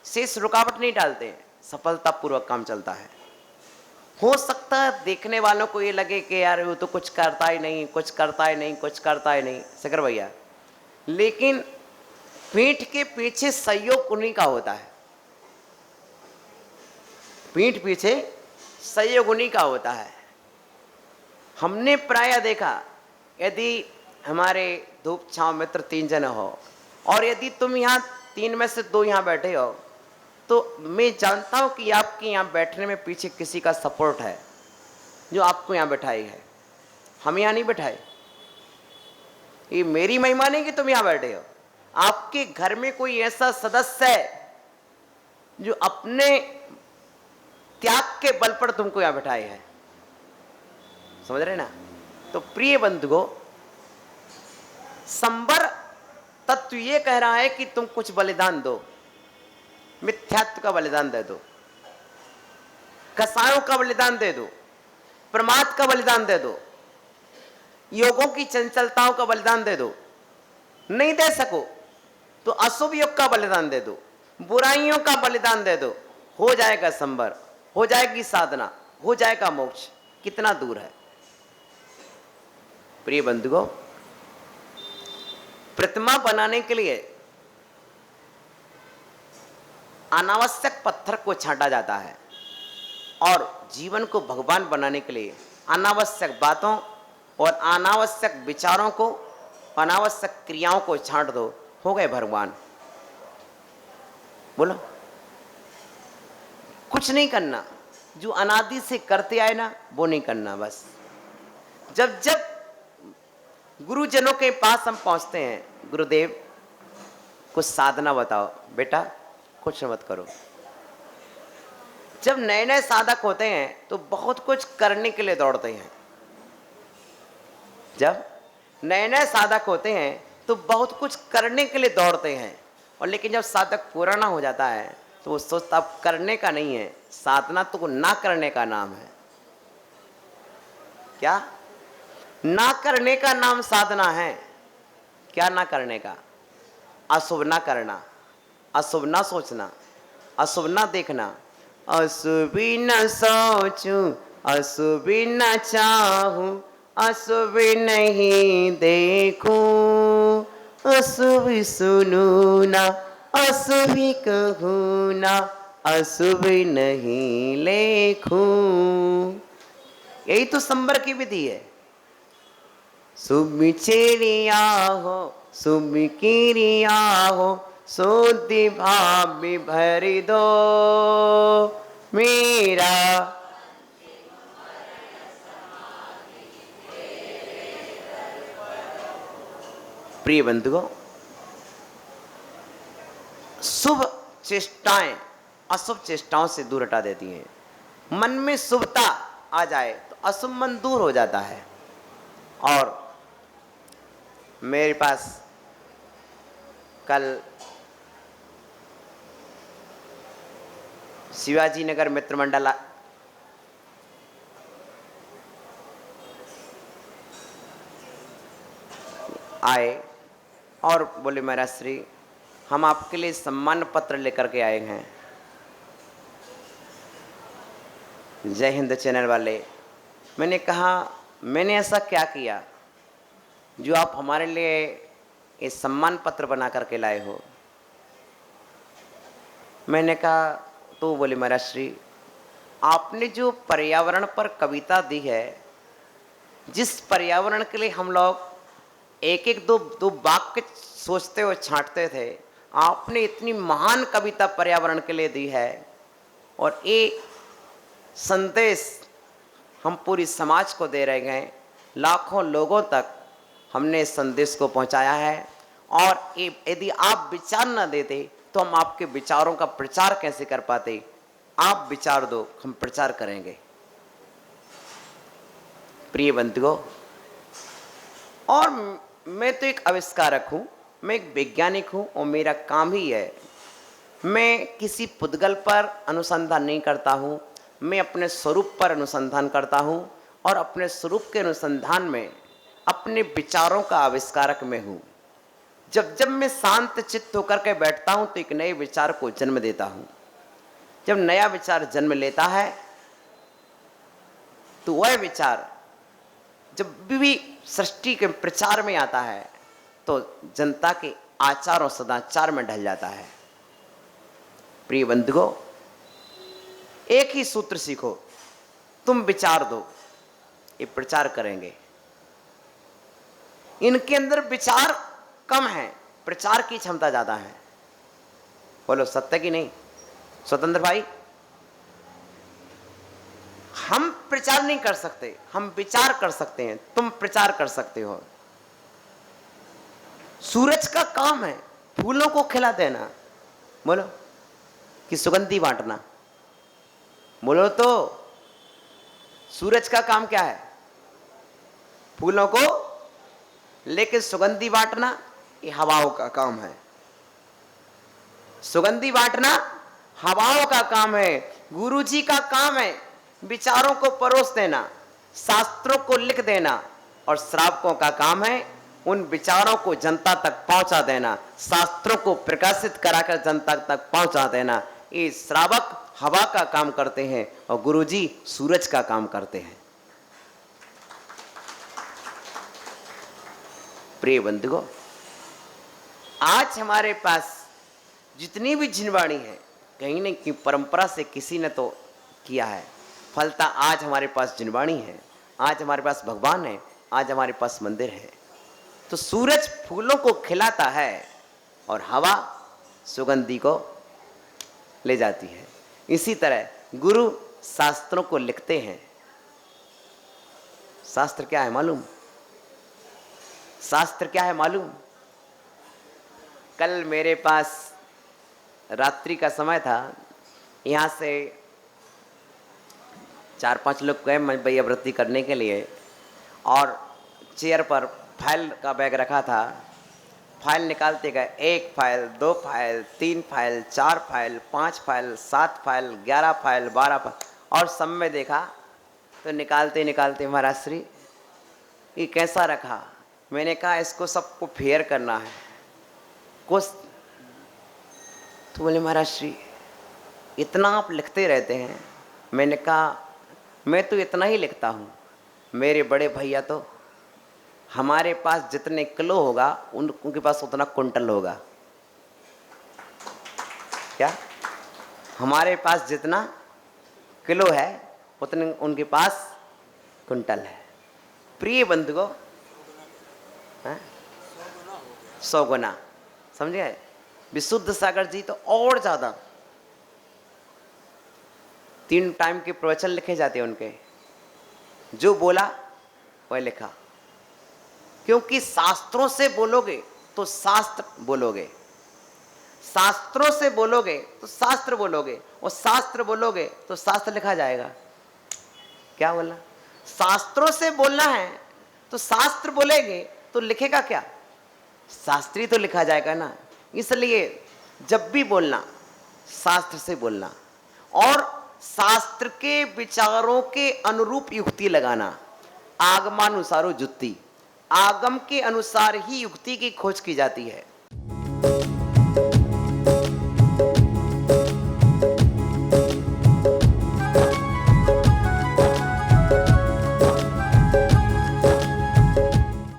शेष रुकावट नहीं डालते हैं, सफलतापूर्वक काम चलता है। हो सकता है देखने वालों को ये लगे कि यार वो तो कुछ करता ही नहीं, कुछ करता ही नहीं, कुछ करता ही नहीं, शंकर भैया, लेकिन पीठ के पीछे सहयोग उन्हीं का होता है। पीठ पीछे सहयोग उन्हीं का होता है। हमने प्राय देखा, यदि हमारे धूप छांव मित्र 3 जन हो और यदि तुम यहाँ 3 में से 2 यहाँ बैठे हो, तो मैं जानता हूं कि आपके यहाँ बैठने में पीछे किसी का सपोर्ट है जो आपको यहाँ बैठाई है। हम यहाँ नहीं बैठाए, ये मेरी महिमा नहीं कि तुम यहाँ बैठे हो। आपके घर में कोई ऐसा सदस्य है जो अपने त्याग के बल पर तुमको यहाँ बैठाए है, समझ रहे ना। तो प्रिय बंधुओं, संबर तत्व ये कह रहा है कि तुम कुछ बलिदान दो, मिथ्यात्व का बलिदान दे दो, कसायों का बलिदान दे दो, प्रमाद का बलिदान दे दो, योगों की चंचलताओं का बलिदान दे दो। नहीं दे सको तो अशुभ योग का बलिदान दे दो, बुराइयों का बलिदान दे दो, हो जाएगा संबर, हो जाएगी साधना, हो जाएगा मोक्ष। कितना दूर है प्रिय बंधुओं। प्रतिमा बनाने के लिए अनावश्यक पत्थर को छांटा जाता है और जीवन को भगवान बनाने के लिए अनावश्यक बातों और अनावश्यक विचारों को, अनावश्यक क्रियाओं को छांट दो, हो गए भगवान। बोलो, कुछ नहीं करना, जो अनादि से करते आए ना वो नहीं करना। बस जब जब गुरुजनों के पास हम पहुंचते हैं, गुरुदेव कुछ साधना बताओ, बेटा कुछ मत करो। जब नए नए साधक होते हैं तो बहुत कुछ करने के लिए दौड़ते हैं। जब नए नए साधक होते हैं तो बहुत कुछ करने के लिए दौड़ते हैं, और लेकिन जब साधक पुराना हो जाता है तो वो सोचता अब करने का नहीं है, साधना तो ना करने का नाम है। क्या ना करने का नाम साधना है? क्या ना करने का? अशुभ ना करना, अशुभ ना सोचना, अशुभ ना देखना। अशुभ न सोचूं, अशुभ न चाहूं, अशुभ नहीं देखूं, अशुभ सुनूं ना, अशुभ कहूं ना, अशुभ नहीं लेखूं। यही तो संबर की विधि है। शुभ चेरिया हो, शुभ किरिया हो, शुद्धि भाव भर दो मेरा। प्रिय बंधुओं, शुभ चेष्टाएं अशुभ चेष्टाओं से दूर हटा देती हैं। मन में शुभता आ जाए तो अशुभ मन दूर हो जाता है। और मेरे पास कल शिवाजी नगर मित्र मंडल आए और बोले महाराज श्री, हम आपके लिए सम्मान पत्र लेकर के आए हैं। जय हिंद चैनल वाले। मैंने कहा मैंने ऐसा क्या किया जो आप हमारे लिए ये सम्मान पत्र बना करके लाए हो? मैंने कहा, तो बोले महाराज श्री, आपने जो पर्यावरण पर कविता दी है, जिस पर्यावरण के लिए हम लोग एक एक दो वाक्य सोचते और छांटते थे, आपने इतनी महान कविता पर्यावरण के लिए दी है। और ये संदेश हम पूरी समाज को दे रहे हैं, लाखों लोगों तक हमने इस संदेश को पहुंचाया है। और यदि आप विचार न देते तो हम आपके विचारों का प्रचार कैसे कर पाते? आप विचार दो, हम प्रचार करेंगे। प्रिय बंधुओं, और मैं तो एक आविष्कारक हूँ, मैं एक वैज्ञानिक हूँ, और मेरा काम ही है, मैं किसी पुद्गल पर अनुसंधान नहीं करता हूँ, मैं अपने स्वरूप पर अनुसंधान करता हूँ और अपने स्वरूप के अनुसंधान में अपने विचारों का आविष्कारक मैं हूँ। जब जब मैं शांत चित्त होकर के बैठता हूँ तो एक नए विचार को जन्म देता हूँ। जब नया विचार जन्म लेता है तो वह विचार जब भी सृष्टि के प्रचार में आता है तो जनता के आचार और सदाचार में ढल जाता है। प्रिय बंधुओं, एक ही सूत्र सीखो, तुम विचार दो, ये प्रचार करेंगे। इनके अंदर विचार कम है, प्रचार की क्षमता ज्यादा है। बोलो सत्य कि नहीं स्वतंत्र भाई? हम प्रचार नहीं कर सकते, हम विचार कर सकते हैं, तुम प्रचार कर सकते हो। सूरज का काम है फूलों को खिला देना, बोलो, कि सुगंधी बांटना? बोलो तो सूरज का काम क्या है? फूलों को, लेकिन सुगंधी बांटना ये हवाओं का काम है। सुगंधी बांटना हवाओं का काम है। गुरुजी का काम है विचारों को परोस देना, शास्त्रों को लिख देना, और श्रावकों का काम है उन विचारों को जनता तक पहुंचा देना, शास्त्रों को प्रकाशित कराकर जनता तक पहुंचा देना। ये श्रावक हवा का काम करते हैं और गुरुजी सूरज का काम करते हैं। प्रिय बंधुओं, आज हमारे पास जितनी भी जिनवाणी है, कहीं न कहीं परंपरा से किसी ने तो किया है, फलता आज हमारे पास जिनवाणी है, आज हमारे पास भगवान है, आज हमारे पास मंदिर है। तो सूरज फूलों को खिलाता है और हवा सुगंधी को ले जाती है। इसी तरह गुरु शास्त्रों को लिखते हैं। शास्त्र क्या है मालूम? शास्त्र क्या है मालूम? कल मेरे पास रात्रि का समय था, यहाँ से 4-5 लोग गए मैयावृत्ति करने के लिए, और चेयर पर फाइल का बैग रखा था। फाइल निकालते गए, 1 file, 2 file, 3 file, 4 file, 5 file, 7 file, 11 file, 12 file, और सब में देखा तो निकालते निकालते महाराज श्री ये कैसा रखा? मैंने कहा इसको सबको फेयर करना है कुछ। तो बोले महाराज श्री इतना आप लिखते रहते हैं। मैंने कहा मैं तो इतना ही लिखता हूँ, मेरे बड़े भैया तो हमारे पास जितने किलो होगा उनके पास उतना कुंटल होगा। क्या? हमारे पास जितना किलो है उतने उनके पास कुंटल है। प्रिय बंधुओं, 100 गुना, समझे? विशुद्ध सागर जी तो और ज्यादा, 3 टाइम के प्रवचन लिखे जाते हैं उनके, जो बोला वह लिखा। क्योंकि शास्त्रों से बोलोगे तो शास्त्र बोलोगे, शास्त्रों से बोलोगे तो शास्त्र बोलोगे, और शास्त्र बोलोगे तो शास्त्र लिखा जाएगा। क्या बोला? शास्त्रों से बोलना है तो शास्त्र बोलेंगे तो लिखेगा क्या? शास्त्री तो लिखा जाएगा ना। इसलिए जब भी बोलना शास्त्र से बोलना, और शास्त्र के विचारों के अनुरूप युक्ति लगाना। आगमानुसारो जुक्ति, आगम के अनुसार ही युक्ति की खोज की जाती है।